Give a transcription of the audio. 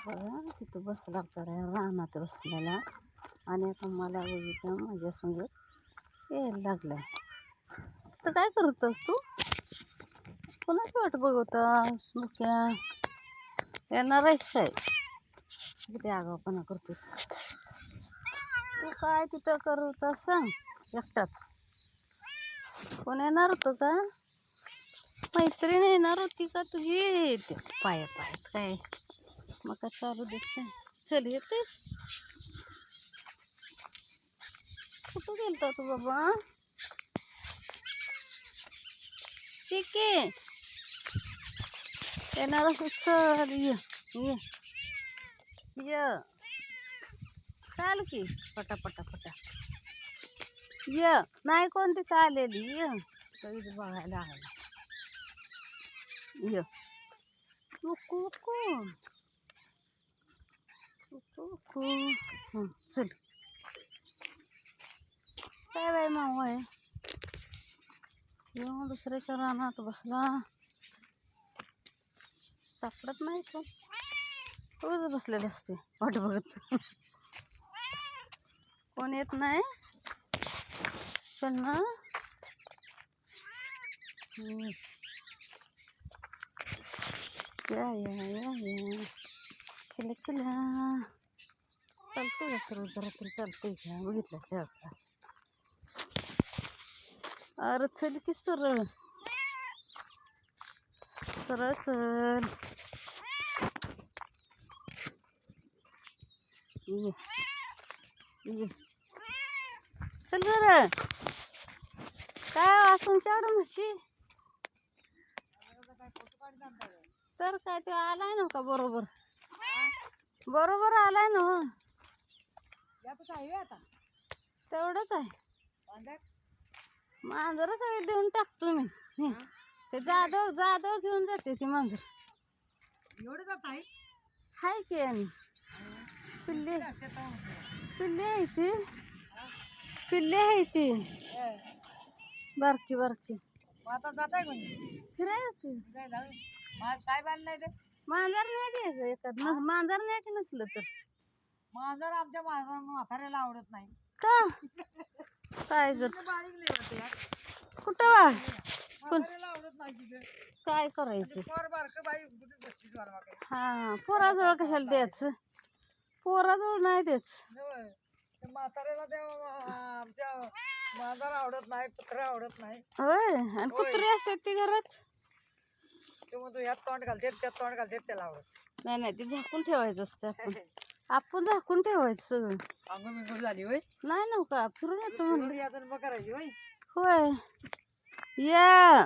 बघा तिथं बसला रे रानात बसलेला आणि आता मला बघितलं माझ्या संग यायला लागलाय. तर काय करतोस तू? कोणाची वाट बघवतास? मुक्या येणार आहेस काय? किती आगाऊपणा करतो तू. काय तिथं करतोस सांग एकटाच? कोण येणार होतं का? मैत्रीण येणार होती का तुझी? ते पायात काय मग का चालू देत चल येतेस. कुठं गेलता तू बाबा? ठीक आहे येणार असं चल ये ये ये चाल की पटा ये. नाही कोणती चालेली ये इथे बघायला आला ये. नको चल. काय बाय माऊ आहे येऊन दुसऱ्याच्या रानात बसला. सापडत नाही तो रोज बसलेले असते वाट बघत. कोण येत नाही चल ना. या चला चालते का सर्व जरा तरी चालते का बघितलं त्या. अरे चल की सरळ चल ये चल जरा. काय तुमच्याकडं म्हशी तर काय ते आलाय ना का बरोबर आलाय ना. तेवढंच आहे मांजर सगळे देऊन टाकतो मी. ते जाधव घेऊन जाते ती मांजर. एवढं जात आहे हाय की. आणि पिल्ले आहे ती बारकी आता जात आहे म्हणजे फिरायला. मांजर नाही द्यायचं एखाद मांजर नाही की नसलं तर. मांजर आमच्या म्हाताऱ्याला आवडत नाही का? काय कुठं बाळ काय करायचं? हा पोराजवळ कशाला द्यायचं? पोराजवळ नाही द्यायचं. म्हाताऱ्याला आमच्या मांजर आवडत नाही कुत्रे आवडत नाही. होय आणि कुत्रे असतात ती घरात ते म्हणतो यात तोंड घालते त्यात तोंड घालते त्याला आवडत नाही. ते झाकून ठेवायचं असतं. आपण झाकून ठेवायचं सगळं. अंगमिंग झाली होय नाही नव्हता फिरून येतो म्हणून करायची होय. या